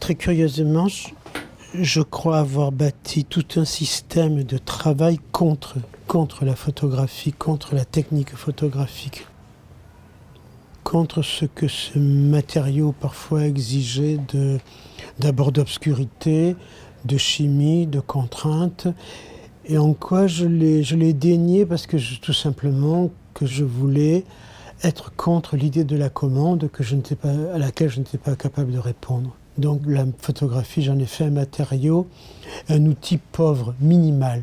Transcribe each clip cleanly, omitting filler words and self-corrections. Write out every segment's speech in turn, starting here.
Très curieusement, je crois avoir bâti tout un système de travail contre la photographie, contre la technique photographique, contre ce que ce matériau parfois exigeait d'abord d'obscurité, de chimie, de contraintes, et en quoi je l'ai dénié parce que tout simplement que je voulais être contre l'idée de la commande à laquelle je n'étais pas capable de répondre. Donc la photographie, j'en ai fait un matériau, un outil pauvre, minimal.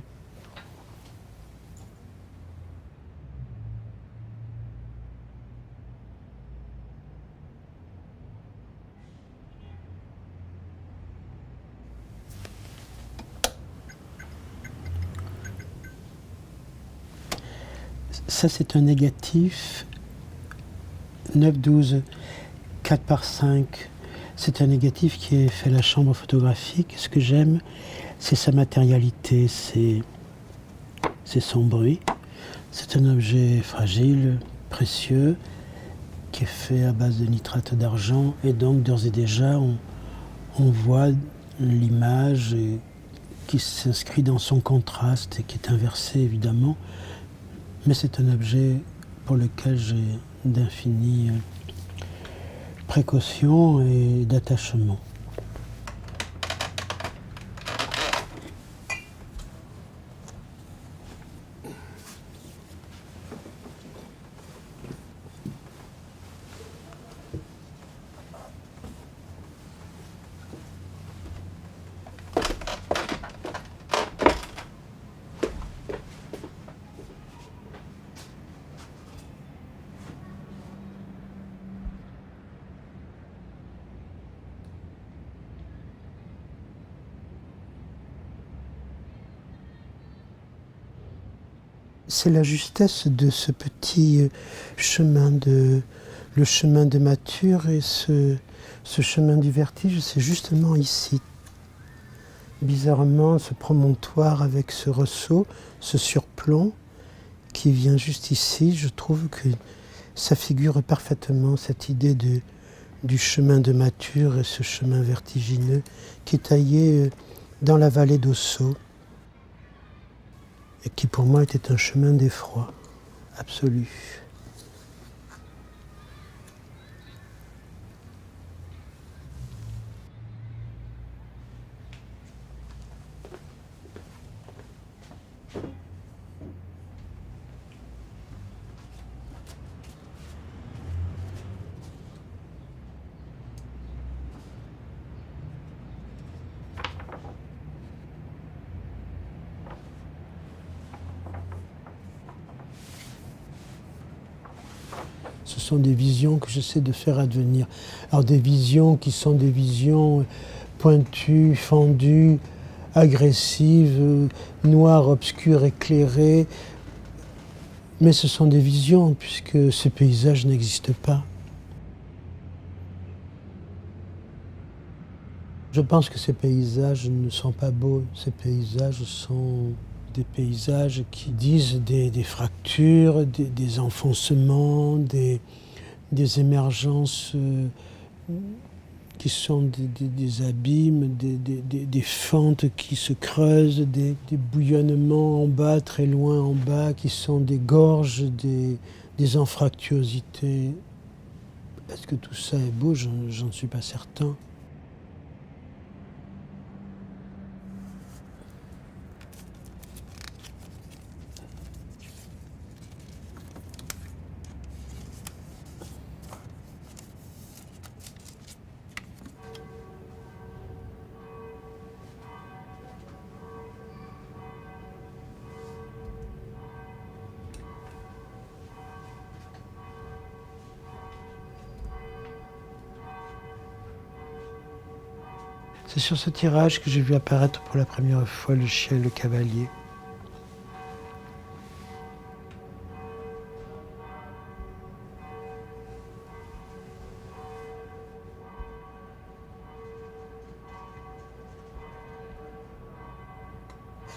Ça, c'est un négatif 9-12, 4/5. C'est un négatif qui est fait à la chambre photographique. Ce que j'aime, c'est sa matérialité, c'est son bruit. C'est un objet fragile, précieux, qui est fait à base de nitrate d'argent. Et donc, d'ores et déjà, on voit l'image qui s'inscrit dans son contraste et qui est inversé, évidemment. Mais c'est un objet pour lequel j'ai d'infinies précautions et d'attachement. C'est la justesse de ce petit chemin le chemin de Mathur et ce chemin du vertige, c'est justement ici. Bizarrement, ce promontoire avec ce ressaut, ce surplomb qui vient juste ici, je trouve que ça figure parfaitement cette idée du chemin de Mathur et ce chemin vertigineux qui est taillé dans la vallée d'Ossau. Et qui pour moi était un chemin d'effroi absolu. Ce sont des visions que j'essaie de faire advenir. Alors des visions qui sont des visions pointues, fendues, agressives, noires, obscures, éclairées. Mais ce sont des visions puisque ces paysages n'existent pas. Je pense que ces paysages ne sont pas beaux. Ces paysages sont des paysages qui disent des fractures, des enfoncements, des émergences qui sont des abîmes, des fentes qui se creusent, des bouillonnements en bas, très loin en bas, qui sont des gorges, des anfractuosités. Est-ce que tout ça est beau? J'en suis pas certain. C'est sur ce tirage que j'ai vu apparaître pour la première fois le chien et le cavalier.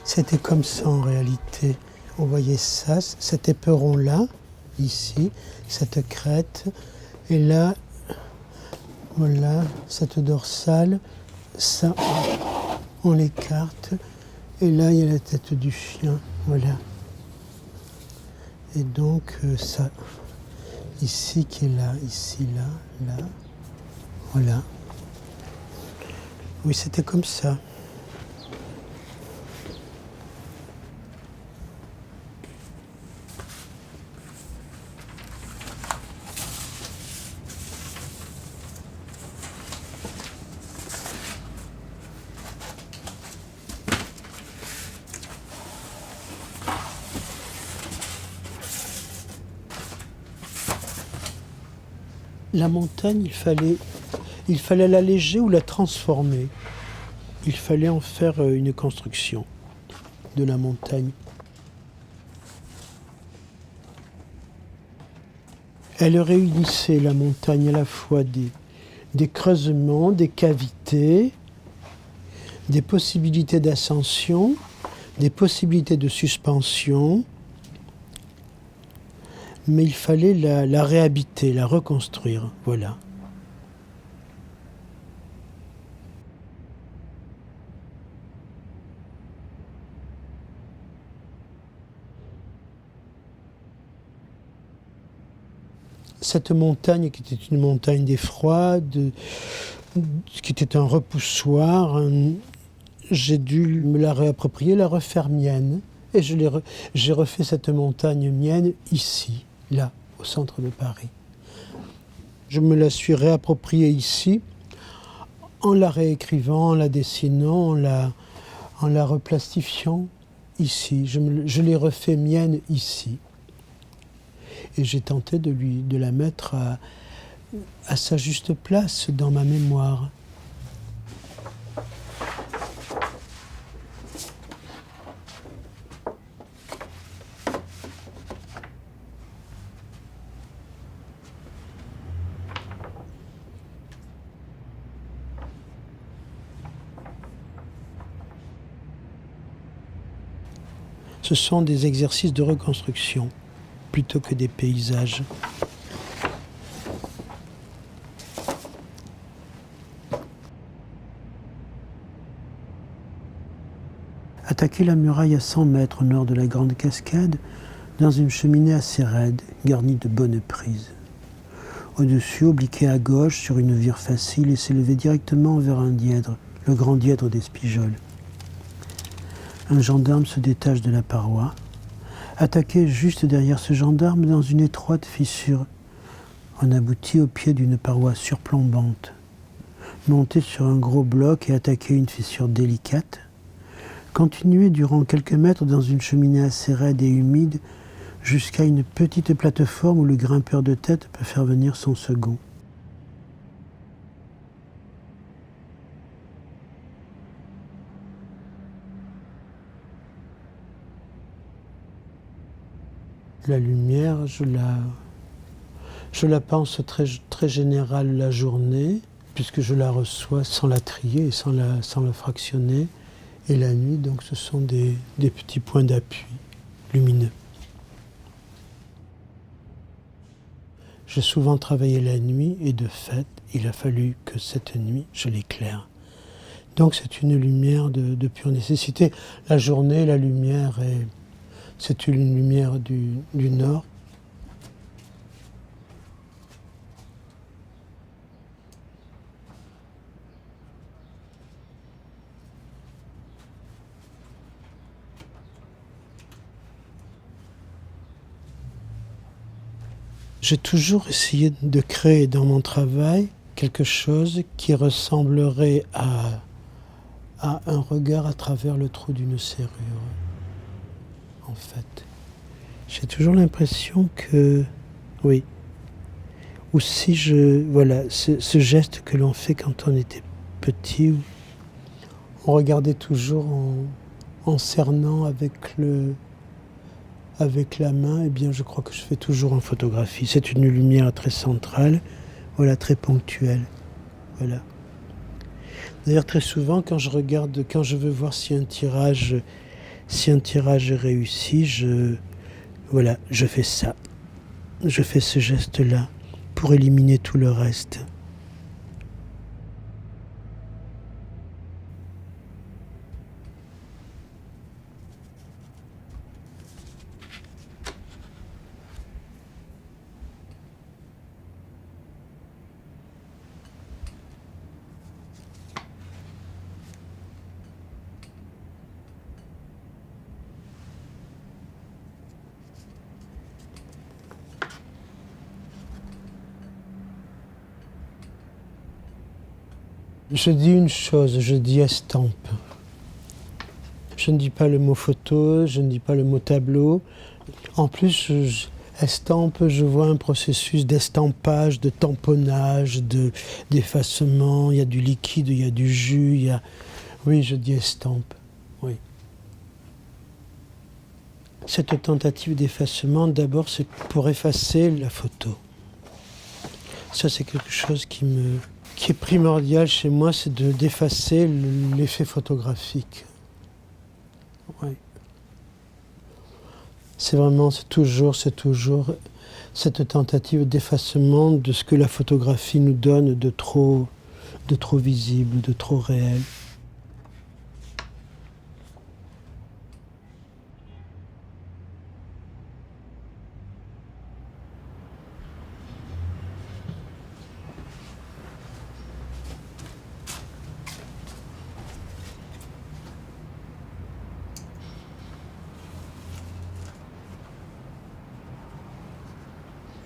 C'était comme ça en réalité. On voyait ça, cet éperon-là, ici, cette crête, et là, voilà, cette dorsale ça, on l'écarte. Et là, il y a la tête du chien, voilà. Et donc, ça, ici qui est là, ici, là, voilà. Oui, c'était comme ça. La montagne, il fallait l'alléger ou la transformer. Il fallait en faire une construction de la montagne. Elle réunissait la montagne à la fois des creusements, des cavités, des possibilités d'ascension, des possibilités de suspension, mais il fallait la réhabiter, la reconstruire, voilà. Cette montagne qui était une montagne d'effroi, qui était un repoussoir, j'ai dû me la réapproprier, la refaire mienne. Et j'ai refait cette montagne mienne ici, là, au centre de Paris. Je me la suis réappropriée ici, en la réécrivant, en la dessinant, en la replastifiant ici. Je l'ai refait mienne ici. Et j'ai tenté de la mettre à sa juste place dans ma mémoire. Ce sont des exercices de reconstruction plutôt que des paysages. Attaquer la muraille à 100 mètres au nord de la Grande Cascade, dans une cheminée assez raide, garnie de bonnes prises. Au-dessus, obliquer à gauche sur une vire facile et s'élever directement vers un dièdre, le grand dièdre d'Espigeol. Un gendarme se détache de la paroi. Attaquer juste derrière ce gendarme dans une étroite fissure. On aboutit au pied d'une paroi surplombante. Monter sur un gros bloc et attaquer une fissure délicate. Continuer durant quelques mètres dans une cheminée assez raide et humide jusqu'à une petite plateforme où le grimpeur de tête peut faire venir son second. La lumière, je la pense très générale la journée, puisque je la reçois sans la trier et sans la fractionner. Et la nuit, donc, ce sont des petits points d'appui lumineux. J'ai souvent travaillé la nuit et de fait, il a fallu que cette nuit, je l'éclaire. Donc c'est une lumière de pure nécessité. La journée, la lumière c'est une lumière du nord. J'ai toujours essayé de créer dans mon travail quelque chose qui ressemblerait à un regard à travers le trou d'une serrure, en fait. J'ai toujours l'impression que, oui, ou si voilà, ce geste que l'on fait quand on était petit, on regardait toujours en cernant avec la main, eh bien je crois que je fais toujours en photographie. C'est une lumière très centrale, voilà, très ponctuelle, voilà. D'ailleurs très souvent quand je veux voir si un tirage est réussi, je fais ça. Je fais ce geste-là pour éliminer tout le reste. Je dis une chose, je dis estampe. Je ne dis pas le mot photo, je ne dis pas le mot tableau. En plus, estampe, je vois un processus d'estampage, de tamponnage, d'effacement. Il y a du liquide, il y a du jus, il y a... Oui, je dis estampe, oui. Cette tentative d'effacement, d'abord, c'est pour effacer la photo. Ça, c'est quelque chose qui est primordial chez moi, c'est d'effacer l'effet photographique. Oui. C'est toujours cette tentative d'effacement de ce que la photographie nous donne de trop visible, de trop réel.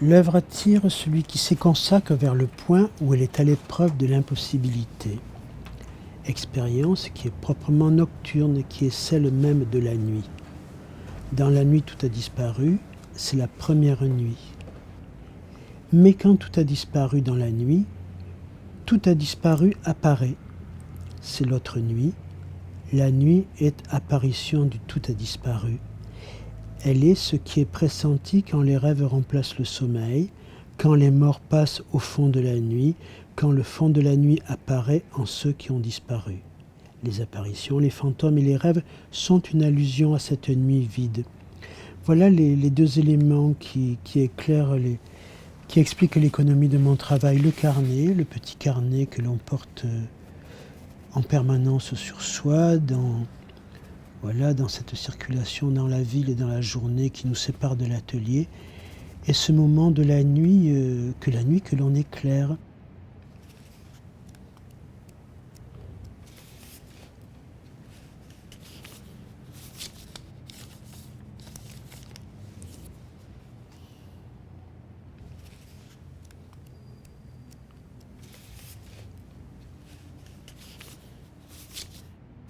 L'œuvre attire celui qui s'y consacre vers le point où elle est à l'épreuve de l'impossibilité. Expérience qui est proprement nocturne, qui est celle même de la nuit. Dans la nuit, tout a disparu, c'est la première nuit. Mais quand tout a disparu dans la nuit, tout a disparu apparaît. C'est l'autre nuit. La nuit est apparition du tout a disparu. Elle est ce qui est pressenti quand les rêves remplacent le sommeil, quand les morts passent au fond de la nuit, quand le fond de la nuit apparaît en ceux qui ont disparu. Les apparitions, les fantômes et les rêves sont une allusion à cette nuit vide. Voilà les deux éléments qui éclairent, qui expliquent l'économie de mon travail. Le carnet, le petit carnet que l'on porte en permanence sur soi, dans cette circulation dans la ville et dans la journée qui nous sépare de l'atelier, et ce moment de la nuit que l'on éclaire.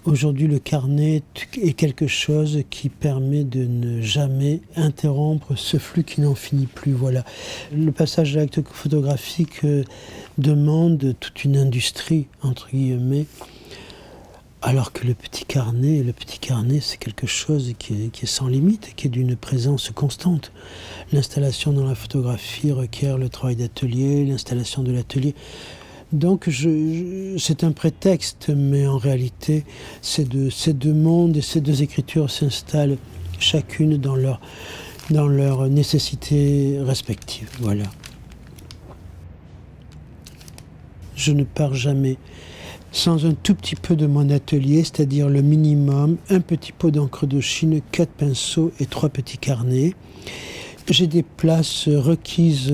Aujourd'hui, le carnet est quelque chose qui permet de ne jamais interrompre ce flux qui n'en finit plus. Voilà. Le passage à l'acte photographique demande toute une industrie, entre guillemets, alors que le petit carnet, c'est quelque chose qui est sans limite, qui est d'une présence constante. L'installation dans la photographie requiert le travail d'atelier, l'installation de l'atelier. Donc c'est un prétexte, mais en réalité, ces deux mondes et ces deux écritures s'installent chacune dans leur nécessité respective. Voilà. Je ne pars jamais sans un tout petit peu de mon atelier, c'est-à-dire le minimum, un petit pot d'encre de Chine, 4 pinceaux et 3 petits carnets. J'ai des places requises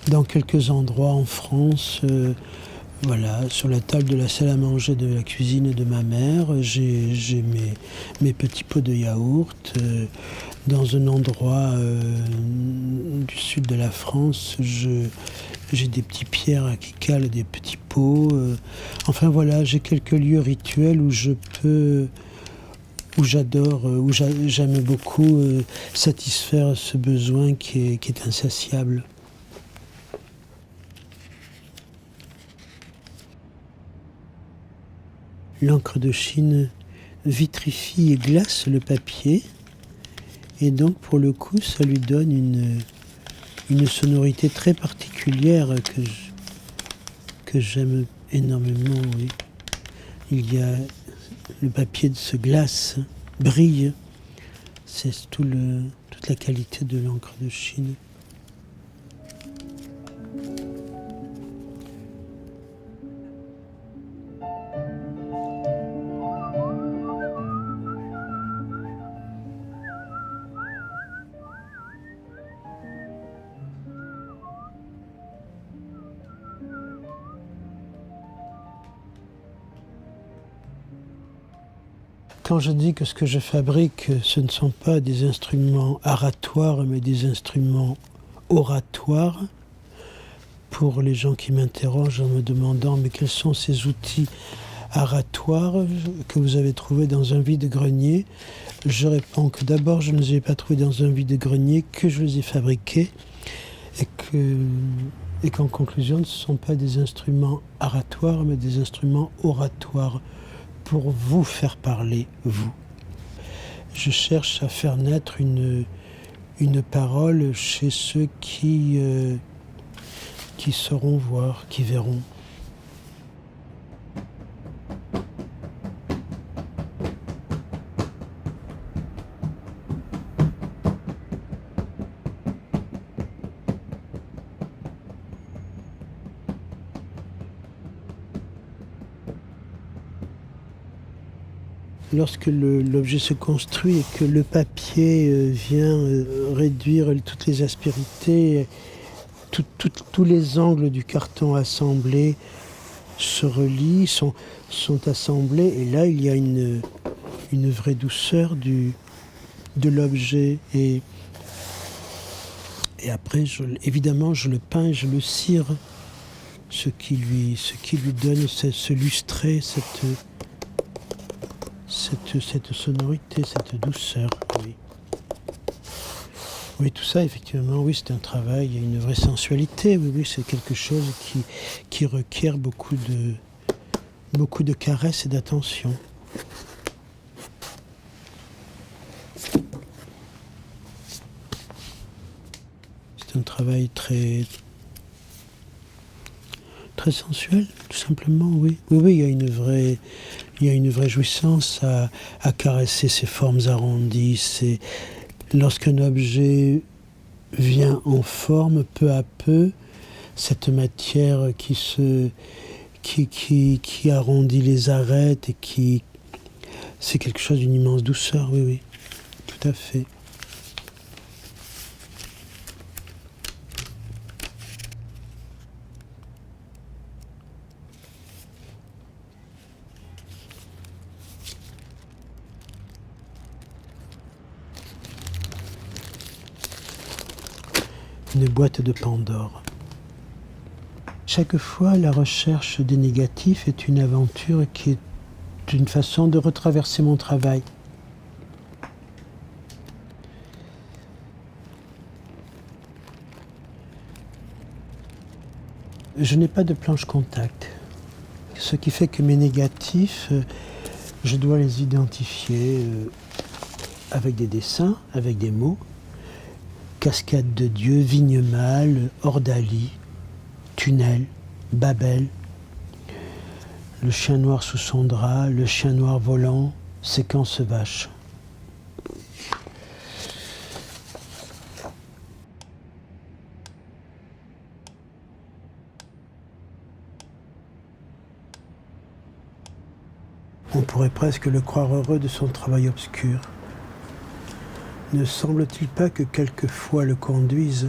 dans quelques endroits en France, sur la table de la salle à manger de la cuisine de ma mère, j'ai mes petits pots de yaourt. Dans un endroit du sud de la France, j'ai des petits pierres qui calent des petits pots. Enfin voilà, j'ai quelques lieux rituels où j'adore, où j'aime beaucoup satisfaire ce besoin qui est insatiable. L'encre de Chine vitrifie et glace le papier, et donc pour le coup ça lui donne une sonorité très particulière que j'aime énormément. Oui. Il y a le papier se glace, brille, c'est toute la qualité de l'encre de Chine. Quand je dis que ce que je fabrique, ce ne sont pas des instruments aratoires, mais des instruments oratoires, pour les gens qui m'interrogent en me demandant mais quels sont ces outils aratoires que vous avez trouvés dans un vide-grenier, je réponds que d'abord je ne les ai pas trouvés dans un vide-grenier, que je les ai fabriqués et qu'en conclusion ce ne sont pas des instruments aratoires mais des instruments oratoires pour vous faire parler, vous. Je cherche à faire naître une parole chez ceux qui sauront voir, qui verront. Lorsque l'objet se construit et que le papier vient réduire toutes les aspérités, tous les angles du carton assemblé se relient, sont assemblés, et là il y a une vraie douceur de l'objet. Et après, évidemment, je le peins et je le cire, ce qui lui donne ce lustré, cette sonorité, cette douceur, oui. Oui, tout ça, effectivement, oui, c'est un travail, il y a une vraie sensualité, oui, c'est quelque chose qui requiert beaucoup de caresses et d'attention. C'est un travail très sensuel, tout simplement, oui. Oui, il y a une vraie jouissance à caresser ces formes arrondies. Lorsqu'un objet vient en forme, peu à peu, cette matière qui arrondit les arêtes et c'est quelque chose d'une immense douceur, oui, tout à fait. Une boîte de Pandore. Chaque fois, la recherche des négatifs est une aventure qui est une façon de retraverser mon travail. Je n'ai pas de planche contact, ce qui fait que mes négatifs, je dois les identifier avec des dessins, avec des mots. Cascade de Dieu, Vigne mâle, Ordalie, Tunnel, Babel, le chien noir sous son drap, le chien noir volant, séquence vache. On pourrait presque le croire heureux de son travail obscur. Ne semble-t-il pas que quelquefois le conduise,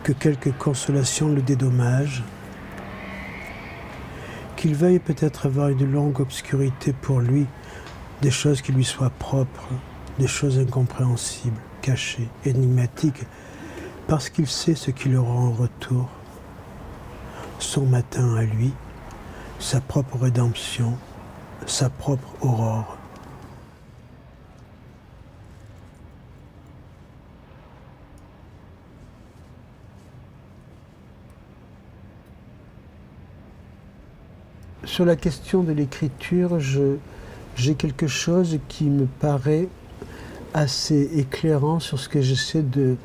que quelques consolations le dédommagent, qu'il veuille peut-être avoir une longue obscurité pour lui, des choses qui lui soient propres, des choses incompréhensibles, cachées, énigmatiques, parce qu'il sait ce qu'il aura en retour. Son matin à lui, sa propre rédemption, sa propre aurore. Sur la question de l'écriture, j'ai quelque chose qui me paraît assez éclairant sur ce que j'essaie de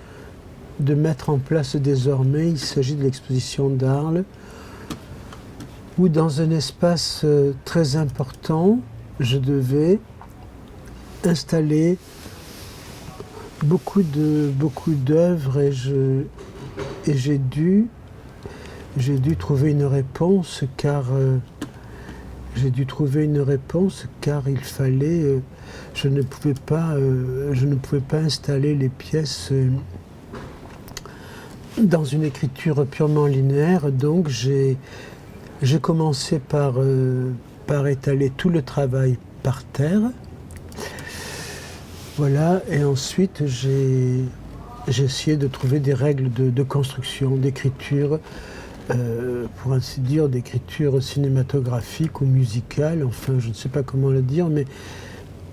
mettre en place désormais. Il s'agit de l'exposition d'Arles, où dans un espace très important, je devais installer beaucoup d'œuvres et j'ai dû trouver une réponse car il fallait, je ne pouvais pas installer les pièces dans une écriture purement linéaire, donc j'ai commencé par étaler tout le travail par terre. Voilà, et ensuite j'ai j'ai essayé de trouver des règles de construction, d'écriture, pour ainsi dire, d'écriture cinématographique ou musicale, enfin je ne sais pas comment le dire, mais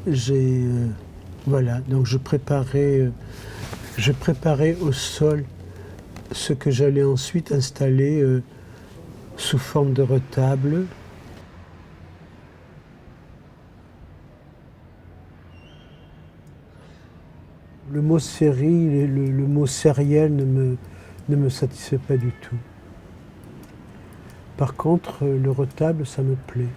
j'ai... voilà, donc je préparais au sol ce que j'allais ensuite installer sous forme de retable. Le mot série, le mot sériel ne me satisfait pas du tout. Par contre, le retable, ça me plaît.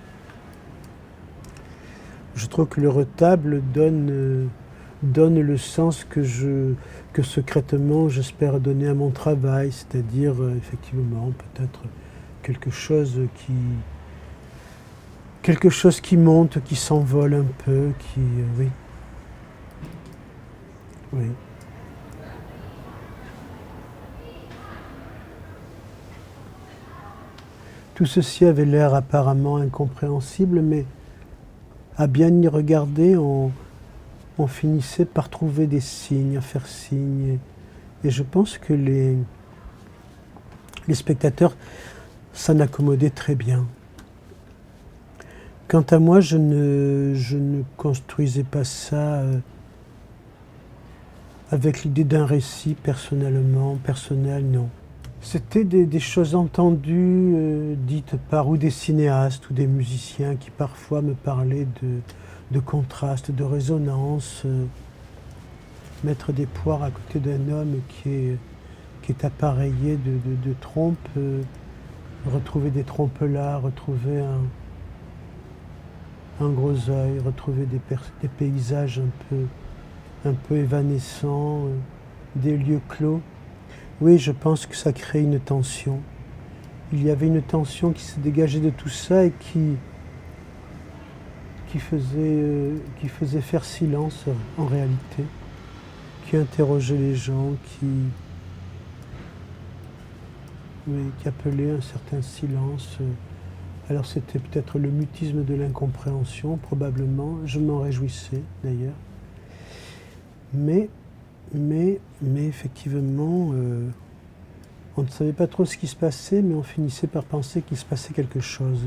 Je trouve que le retable donne le sens que secrètement j'espère donner à mon travail, c'est-à-dire effectivement peut-être quelque chose qui monte, qui s'envole un peu, qui... oui. Oui. Tout ceci avait l'air apparemment incompréhensible, mais à bien y regarder, on finissait par trouver des signes, à faire signe. Et je pense que les spectateurs s'en accommodaient très bien. Quant à moi, je ne construisais pas ça avec l'idée d'un récit personnel, non. C'était des choses entendues, dites par ou des cinéastes ou des musiciens qui parfois me parlaient de contraste, de résonance. Mettre des poires à côté d'un homme qui est appareillé de trompes, retrouver des trompes là, retrouver un gros œil, retrouver des paysages un peu évanescents, des lieux clos. Oui, je pense que ça crée une tension. Il y avait une tension qui se dégageait de tout ça et qui faisait faire silence en réalité, qui interrogeait les gens, qui appelait un certain silence. Alors c'était peut-être le mutisme de l'incompréhension, probablement. Je m'en réjouissais d'ailleurs. Mais effectivement, on ne savait pas trop ce qui se passait, mais on finissait par penser qu'il se passait quelque chose.